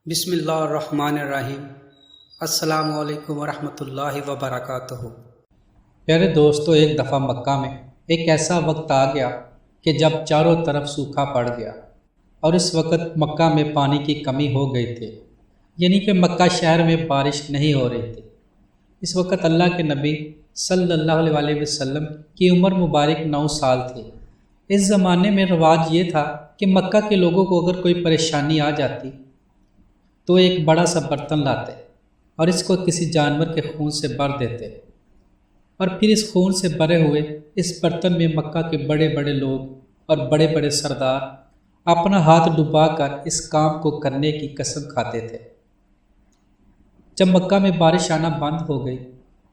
بسم اللہ الرحمن الرحیم۔ السلام علیکم ورحمۃ اللہ وبرکاتہ۔ پیارے دوستو، ایک دفعہ مکہ میں ایک ایسا وقت آ گیا کہ جب چاروں طرف سوکھا پڑ گیا اور اس وقت مکہ میں پانی کی کمی ہو گئی تھی، یعنی کہ مکہ شہر میں بارش نہیں ہو رہی تھی۔ اس وقت اللہ کے نبی صلی اللہ علیہ وسلم کی عمر مبارک 9 سال تھی۔ اس زمانے میں رواج یہ تھا کہ مکہ کے لوگوں کو اگر کوئی پریشانی آ جاتی تو ایک بڑا سا برتن لاتے اور اس کو کسی جانور کے خون سے بھر دیتے، اور پھر اس خون سے بھرے ہوئے اس برتن میں مکہ کے بڑے بڑے لوگ اور بڑے بڑے سردار اپنا ہاتھ ڈبا کر اس کام کو کرنے کی قسم کھاتے تھے۔ جب مکہ میں بارش آنا بند ہو گئی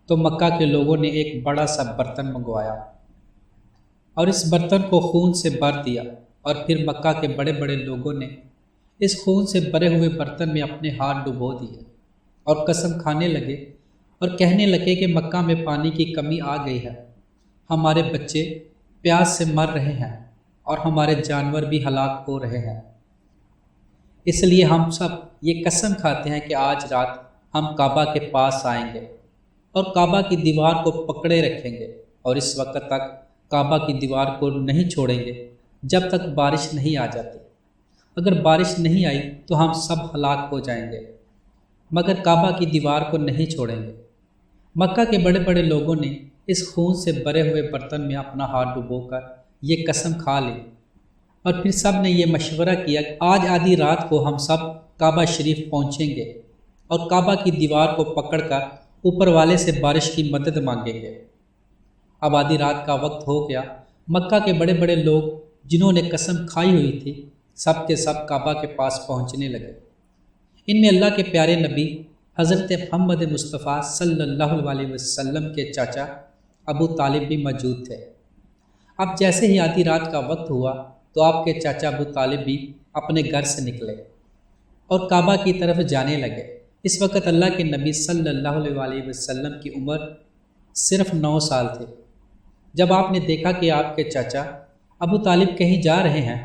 تو مکہ کے لوگوں نے ایک بڑا سا برتن منگوایا اور اس برتن کو خون سے بھر دیا، اور پھر مکہ کے بڑے بڑے لوگوں نے اس خون سے بھرے ہوئے برتن میں اپنے ہاتھ ڈبو دیے اور قسم کھانے لگے اور کہنے لگے کہ مکہ میں پانی کی کمی آ گئی ہے، ہمارے بچے پیاس سے مر رہے ہیں اور ہمارے جانور بھی ہلاک ہو رہے ہیں۔ اس لیے ہم سب یہ قسم کھاتے ہیں کہ آج رات ہم کعبہ کے پاس آئیں گے اور کعبہ کی دیوار کو پکڑے رکھیں گے، اور اس وقت تک کعبہ کی دیوار کو نہیں چھوڑیں گے جب تک بارش نہیں آ جاتی۔ اگر بارش نہیں آئی تو ہم سب ہلاک ہو جائیں گے، مگر کعبہ کی دیوار کو نہیں چھوڑیں گے۔ مکہ کے بڑے بڑے لوگوں نے اس خون سے بھرے ہوئے برتن میں اپنا ہاتھ ڈبو کر یہ قسم کھا لی، اور پھر سب نے یہ مشورہ کیا کہ آج آدھی رات کو ہم سب کعبہ شریف پہنچیں گے اور کعبہ کی دیوار کو پکڑ کر اوپر والے سے بارش کی مدد مانگیں گے۔ اب آدھی رات کا وقت ہو گیا۔ مکہ کے بڑے بڑے لوگ جنہوں نے قسم کھائی ہوئی تھی سب کے سب کعبہ کے پاس پہنچنے لگے۔ ان میں اللہ کے پیارے نبی حضرت محمد مصطفیٰ صلی اللہ علیہ وسلم کے چاچا ابو طالب بھی موجود تھے۔ اب جیسے ہی آدھی رات کا وقت ہوا تو آپ کے چاچا ابو طالب بھی اپنے گھر سے نکلے اور کعبہ کی طرف جانے لگے۔ اس وقت اللہ کے نبی صلی اللہ علیہ وسلم کی عمر صرف 9 سال تھی۔ جب آپ نے دیکھا کہ آپ کے چاچا ابو طالب کہیں جا رہے ہیں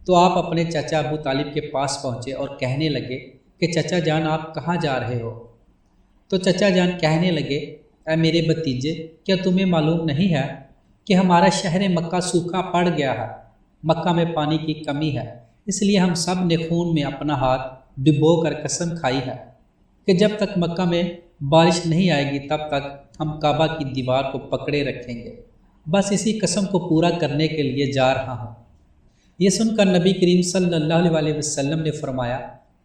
تو آپ اپنے چاچا ابو طالب کے پاس پہنچے اور کہنے لگے کہ چچا جان آپ کہاں جا رہے ہو؟ تو چچا جان کہنے لگے، اے میرے بھتیجے، کیا تمہیں معلوم نہیں ہے کہ ہمارا شہر مکہ سوکھا پڑ گیا ہے، مکہ میں پانی کی کمی ہے، اس لیے ہم سب نے خون میں اپنا ہاتھ ڈبو کر قسم کھائی ہے کہ جب تک مکہ میں بارش نہیں آئے گی تب تک ہم کعبہ کی دیوار کو پکڑے رکھیں گے۔ بس اسی قسم کو پورا کرنے کے لیے جا رہا ہوں۔ یہ سن کر نبی کریم صلی اللہ علیہ وسلم نے فرمایا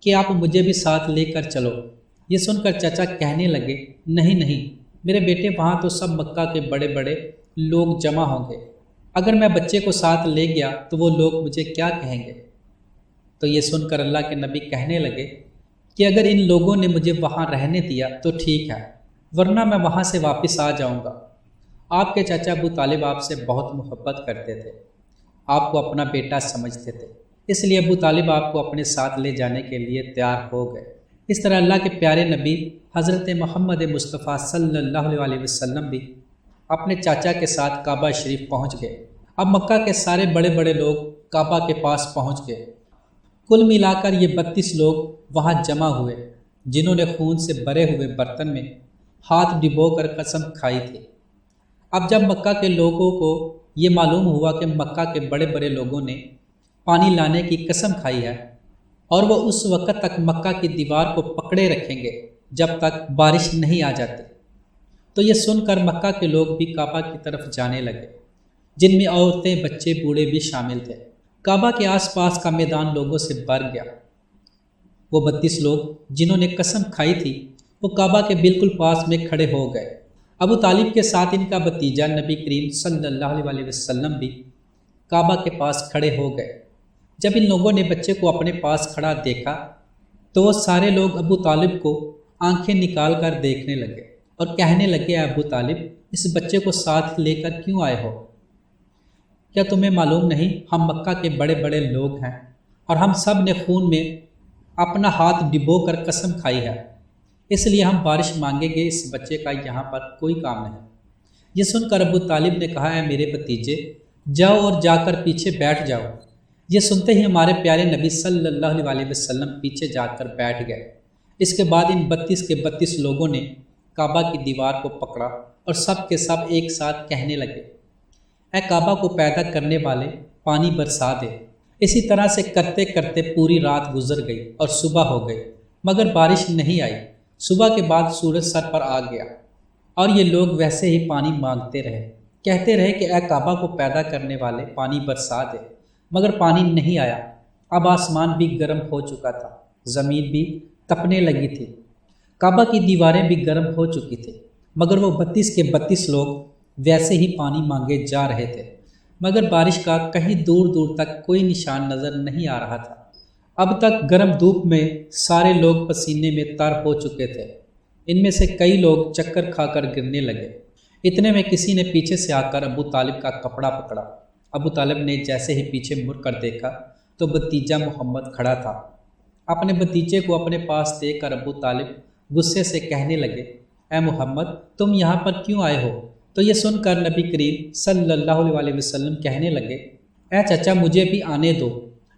کہ آپ مجھے بھی ساتھ لے کر چلو۔ یہ سن کر چچا کہنے لگے، نہیں نہیں میرے بیٹے، وہاں تو سب مکہ کے بڑے بڑے لوگ جمع ہوں گے، اگر میں بچے کو ساتھ لے گیا تو وہ لوگ مجھے کیا کہیں گے؟ تو یہ سن کر اللہ کے نبی کہنے لگے کہ اگر ان لوگوں نے مجھے وہاں رہنے دیا تو ٹھیک ہے، ورنہ میں وہاں سے واپس آ جاؤں گا۔ آپ کے چاچا ابو طالب آپ سے بہت محبت کرتے تھے، آپ کو اپنا بیٹا سمجھتے تھے، اس لیے ابو طالب آپ کو اپنے ساتھ لے جانے کے لیے تیار ہو گئے۔ اس طرح اللہ کے پیارے نبی حضرت محمد مصطفیٰ صلی اللہ علیہ وسلم بھی اپنے چاچا کے ساتھ کعبہ شریف پہنچ گئے۔ اب مکہ کے سارے بڑے بڑے لوگ کعبہ کے پاس پہنچ گئے۔ کل ملا کر یہ 32 لوگ وہاں جمع ہوئے جنہوں نے خون سے بھرے ہوئے برتن میں ہاتھ ڈبو کر قسم کھائی تھی۔ اب جب مکہ کے لوگوں کو یہ معلوم ہوا کہ مکہ کے بڑے بڑے لوگوں نے پانی لانے کی قسم کھائی ہے اور وہ اس وقت تک مکہ کی دیوار کو پکڑے رکھیں گے جب تک بارش نہیں آ جاتی، تو یہ سن کر مکہ کے لوگ بھی کعبہ کی طرف جانے لگے، جن میں عورتیں، بچے، بوڑھے بھی شامل تھے۔ کعبہ کے آس پاس کا میدان لوگوں سے بھر گیا۔ وہ 32 لوگ جنہوں نے قسم کھائی تھی وہ کعبہ کے بالکل پاس میں کھڑے ہو گئے۔ ابو طالب کے ساتھ ان کا بھتیجا نبی کریم صلی اللہ علیہ وسلم بھی کعبہ کے پاس کھڑے ہو گئے۔ جب ان لوگوں نے بچے کو اپنے پاس کھڑا دیکھا تو وہ سارے لوگ ابو طالب کو آنکھیں نکال کر دیکھنے لگے اور کہنے لگے، اے ابو طالب، اس بچے کو ساتھ لے کر کیوں آئے ہو؟ کیا تمہیں معلوم نہیں ہم مکہ کے بڑے بڑے لوگ ہیں اور ہم سب نے خون میں اپنا ہاتھ ڈبو کر قسم کھائی ہے، اس لیے ہم بارش مانگیں گے، اس بچے کا یہاں پر کوئی کام نہیں۔ یہ سن کر ابو طالب نے کہا، اے میرے بھتیجے، جاؤ اور جا کر پیچھے بیٹھ جاؤ۔ یہ سنتے ہی ہمارے پیارے نبی صلی اللہ علیہ وسلم پیچھے جا کر بیٹھ گئے۔ اس کے بعد ان 32 کے 32 لوگوں نے کعبہ کی دیوار کو پکڑا اور سب کے سب ایک ساتھ کہنے لگے، اے کعبہ کو پیدا کرنے والے، پانی برسا دے۔ اسی طرح سے کرتے کرتے پوری رات گزر گئی اور صبح ہو گئی، مگر بارش نہیں آئی۔ صبح کے بعد سورج سر پر آ گیا اور یہ لوگ ویسے ہی پانی مانگتے رہے، کہتے رہے کہ اے کعبہ کو پیدا کرنے والے، پانی برسا دے، مگر پانی نہیں آیا۔ اب آسمان بھی گرم ہو چکا تھا، زمین بھی تپنے لگی تھی، کعبہ کی دیواریں بھی گرم ہو چکی تھیں، مگر وہ 32 کے 32 لوگ ویسے ہی پانی مانگے جا رہے تھے، مگر بارش کا کہیں دور دور تک کوئی نشان نظر نہیں آ رہا تھا۔ اب تک گرم دھوپ میں سارے لوگ پسینے میں تر ہو چکے تھے، ان میں سے کئی لوگ چکر کھا کر گرنے لگے۔ اتنے میں کسی نے پیچھے سے آ کر ابو طالب کا کپڑا پکڑا۔ ابو طالب نے جیسے ہی پیچھے مڑ کر دیکھا تو بھتیجا محمد کھڑا تھا۔ اپنے بھتیجے کو اپنے پاس دیکھ کر ابو طالب غصے سے کہنے لگے، اے محمد، تم یہاں پر کیوں آئے ہو؟ تو یہ سن کر نبی کریم صلی اللہ علیہ وسلم کہنے لگے، اے چچا، مجھے بھی آنے دو،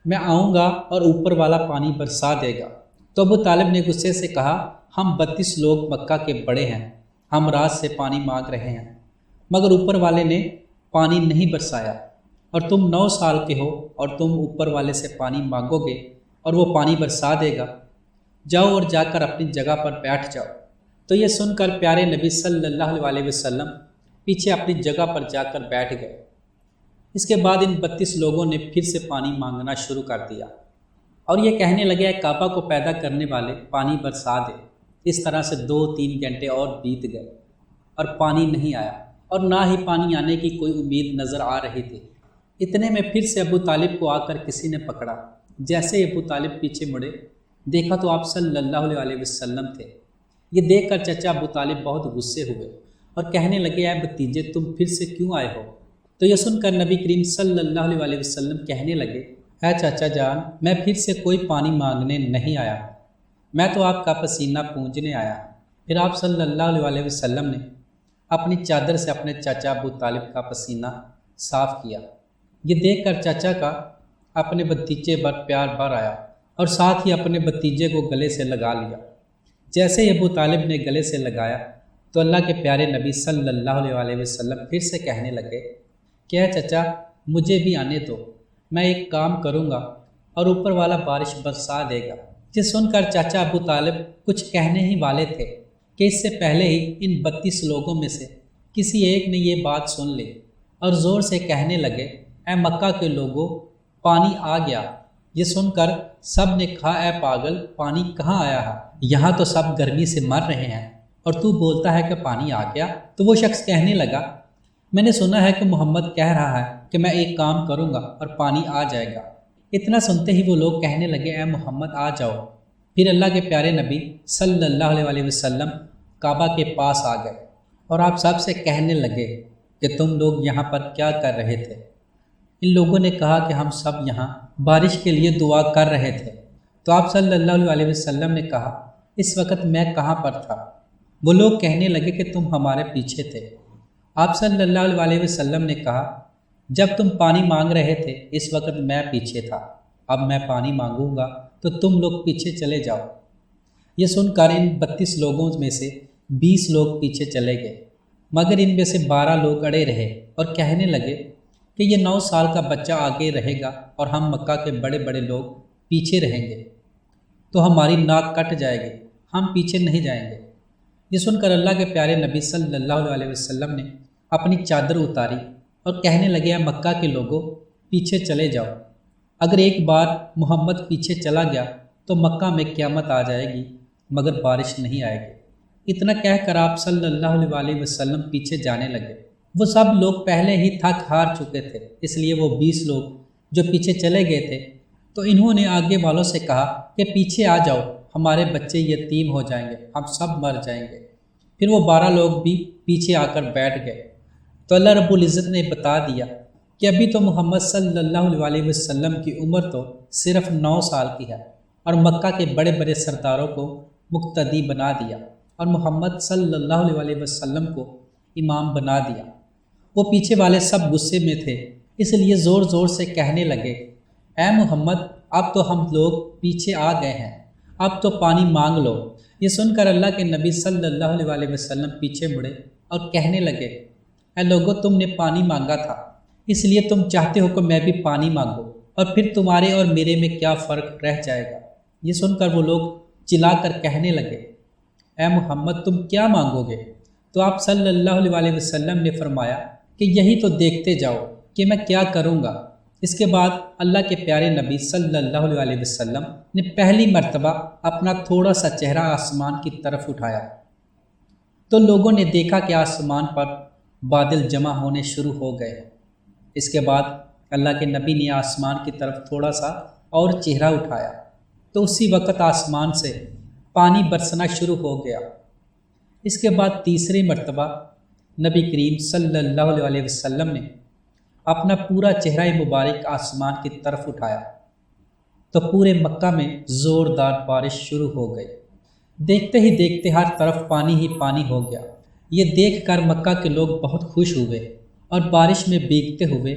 میں آؤں گا اور اوپر والا پانی برسا دے گا۔ تو ابو طالب نے غصے سے کہا، ہم 32 لوگ مکہ کے بڑے ہیں، ہم رات سے پانی مانگ رہے ہیں، مگر اوپر والے نے پانی نہیں برسایا، اور تم 9 سال کے ہو اور تم اوپر والے سے پانی مانگو گے اور وہ پانی برسا دے گا؟ جاؤ اور جا کر اپنی جگہ پر بیٹھ جاؤ۔ تو یہ سن کر پیارے نبی صلی اللہ علیہ وسلم پیچھے اپنی جگہ پر جا کر بیٹھ گئے۔ اس کے بعد ان 32 لوگوں نے پھر سے پانی مانگنا شروع کر دیا اور یہ کہنے لگے، اے کعبہ کو پیدا کرنے والے، پانی برسا دے۔ اس طرح سے 2-3 گھنٹے اور بیت گئے اور پانی نہیں آیا، اور نہ ہی پانی آنے کی کوئی امید نظر آ رہی تھی۔ اتنے میں پھر سے ابو طالب کو آ کر کسی نے پکڑا۔ جیسے ہی ابو طالب پیچھے مڑے، دیکھا تو آپ صلی اللہ علیہ وسلم تھے۔ یہ دیکھ کر چچا ابو طالب بہت غصے ہوئے اور کہنے لگے، اے بھتیجے، تم پھر سے کیوں آئے ہو؟ تو یہ سن کر نبی کریم صلی اللہ علیہ وسلم کہنے لگے، اے چاچا جان، میں پھر سے کوئی پانی مانگنے نہیں آیا، میں تو آپ کا پسینہ پونجنے آیا۔ پھر آپ صلی اللہ علیہ وسلم نے اپنی چادر سے اپنے چاچا ابو طالب کا پسینہ صاف کیا۔ یہ دیکھ کر چاچا کا اپنے بھتیجے پر پیار بھر آیا اور ساتھ ہی اپنے بھتیجے کو گلے سے لگا لیا۔ جیسے ہی ابو طالب نے گلے سے لگایا تو اللہ کے پیارے نبی صلی اللہ علیہ وسلم پھر سے کہنے لگے کہ اے چچا، مجھے بھی آنے دو، میں ایک کام کروں گا اور اوپر والا بارش برسا دے گا۔ یہ سن کر چاچا ابو طالب کچھ کہنے ہی والے تھے کہ اس سے پہلے ہی ان 32 لوگوں میں سے کسی ایک نے یہ بات سن لی اور زور سے کہنے لگے، اے مکہ کے لوگوں، پانی آ گیا۔ یہ سن کر سب نے کہا، اے پاگل، پانی کہاں آیا ہے؟ یہاں تو سب گرمی سے مر رہے ہیں اور تو بولتا ہے کہ پانی آ گیا۔ تو وہ شخص کہنے لگا، میں نے سنا ہے کہ محمد کہہ رہا ہے کہ میں ایک کام کروں گا اور پانی آ جائے گا۔ اتنا سنتے ہی وہ لوگ کہنے لگے، اے محمد آ جاؤ۔ پھر اللہ کے پیارے نبی صلی اللہ علیہ وسلم کعبہ کے پاس آ گئے اور آپ سب سے کہنے لگے کہ تم لوگ یہاں پر کیا کر رہے تھے؟ ان لوگوں نے کہا کہ ہم سب یہاں بارش کے لیے دعا کر رہے تھے۔ تو آپ صلی اللہ علیہ وسلم نے کہا، اس وقت میں کہاں پر تھا؟ وہ لوگ کہنے لگے کہ تم ہمارے پیچھے تھے۔ آپ صلی اللہ علیہ وسلم نے کہا، جب تم پانی مانگ رہے تھے اس وقت میں پیچھے تھا، اب میں پانی مانگوں گا تو تم لوگ پیچھے چلے جاؤ۔ یہ سن کر ان 32 لوگوں میں سے 20 لوگ پیچھے چلے گئے، مگر ان میں سے 12 لوگ اڑے رہے اور کہنے لگے کہ یہ 9 سال کا بچہ آگے رہے گا اور ہم مکہ کے بڑے بڑے لوگ پیچھے رہیں گے تو ہماری ناک کٹ جائے گی، ہم پیچھے نہیں جائیں گے۔ یہ سن کر اللہ کے پیارے نبی صلی اللہ علیہ وسلم نے اپنی چادر اتاری اور کہنے لگے، اے مکہ کے لوگوں، پیچھے چلے جاؤ۔ اگر ایک بار محمد پیچھے چلا گیا تو مکہ میں قیامت آ جائے گی، مگر بارش نہیں آئے گی۔ اتنا کہہ کر آپ صلی اللہ علیہ وسلم پیچھے جانے لگے۔ وہ سب لوگ پہلے ہی تھک ہار چکے تھے، اس لیے وہ 20 لوگ جو پیچھے چلے گئے تھے تو انہوں نے آگے والوں سے کہا کہ پیچھے آ جاؤ، ہمارے بچے یتیم ہو جائیں گے، ہم سب مر جائیں گے۔ پھر وہ 12 لوگ بھی پیچھے آ کر بیٹھ گئے۔ تو اللہ رب العزت نے بتا دیا کہ ابھی تو محمد صلی اللہ علیہ وسلم کی عمر تو صرف 9 سال کی ہے، اور مکہ کے بڑے بڑے سرداروں کو مقتدی بنا دیا اور محمد صلی اللہ علیہ وسلم کو امام بنا دیا۔ وہ پیچھے والے سب غصے میں تھے، اس لیے زور زور سے کہنے لگے اے محمد اب تو ہم لوگ پیچھے آ گئے ہیں، اب تو پانی مانگ لو۔ یہ سن کر اللہ کے نبی صلی اللہ علیہ وسلم پیچھے مڑے اور کہنے لگے، اے لوگو تم نے پانی مانگا تھا، اس لیے تم چاہتے ہو کہ میں بھی پانی مانگوں، اور پھر تمہارے اور میرے میں کیا فرق رہ جائے گا۔ یہ سن کر وہ لوگ چلا کر کہنے لگے، اے محمد تم کیا مانگو گے؟ تو آپ صلی اللہ علیہ وسلم نے فرمایا کہ یہی تو دیکھتے جاؤ کہ میں کیا کروں گا۔ اس کے بعد اللہ کے پیارے نبی صلی اللہ علیہ وسلم نے پہلی مرتبہ اپنا تھوڑا سا چہرہ آسمان کی طرف اٹھایا تو لوگوں نے دیکھا کہ آسمان پر بادل جمع ہونے شروع ہو گئے۔ اس کے بعد اللہ کے نبی نے آسمان کی طرف تھوڑا سا اور چہرہ اٹھایا تو اسی وقت آسمان سے پانی برسنا شروع ہو گیا۔ اس کے بعد تیسری مرتبہ نبی کریم صلی اللہ علیہ وسلم نے اپنا پورا چہرہ مبارک آسمان کی طرف اٹھایا تو پورے مکہ میں زوردار بارش شروع ہو گئی۔ دیکھتے ہی دیکھتے ہر طرف پانی ہی پانی ہو گیا۔ یہ دیکھ کر مکہ کے لوگ بہت خوش ہوئے اور بارش میں بھیگتے ہوئے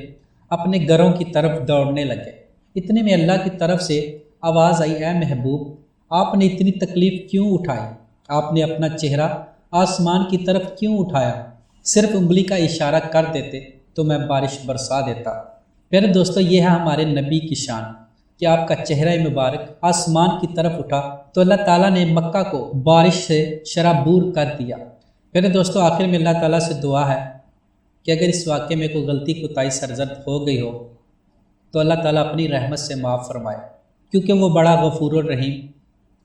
اپنے گھروں کی طرف دوڑنے لگے۔ اتنے میں اللہ کی طرف سے آواز آئی، اے محبوب آپ نے اتنی تکلیف کیوں اٹھائی؟ آپ نے اپنا چہرہ آسمان کی طرف کیوں اٹھایا؟ صرف انگلی کا اشارہ کر دیتے تو میں بارش برسا دیتا۔ پیارے دوستو، یہ ہے ہمارے نبی کی شان کہ آپ کا چہرہ مبارک آسمان کی طرف اٹھا تو اللہ تعالیٰ نے مکہ کو بارش سے شرابور کر دیا۔ پیارے دوستو، آخر میں اللہ تعالیٰ سے دعا ہے کہ اگر اس واقعے میں کوئی غلطی کوتاہی سرزد ہو گئی ہو تو اللہ تعالیٰ اپنی رحمت سے معاف فرمائے، کیونکہ وہ بڑا غفور الرحیم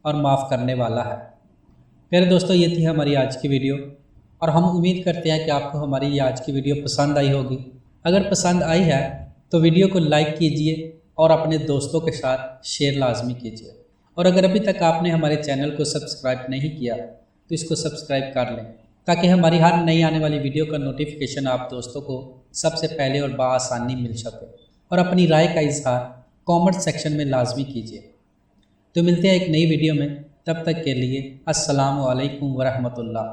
اور معاف کرنے والا ہے۔ پیارے دوستو، یہ تھی ہماری آج کی ویڈیو، اور ہم امید کرتے ہیں کہ آپ کو ہماری یہ آج کی ویڈیو پسند آئی ہوگی۔ اگر پسند آئی ہے تو ویڈیو کو لائک کیجئے اور اپنے دوستوں کے ساتھ شیئر لازمی کیجئے، اور اگر ابھی تک آپ نے ہمارے چینل کو سبسکرائب نہیں کیا تو اس کو سبسکرائب کر لیں تاکہ ہماری ہر نئی آنے والی ویڈیو کا نوٹیفیکیشن آپ دوستوں کو سب سے پہلے اور بآسانی مل سکے، اور اپنی رائے کا اظہار کامنٹ سیکشن میں لازمی کیجئے۔ تو ملتے ہیں ایک نئی ویڈیو میں، تب تک کے لیے السلام علیکم ورحمۃ اللہ۔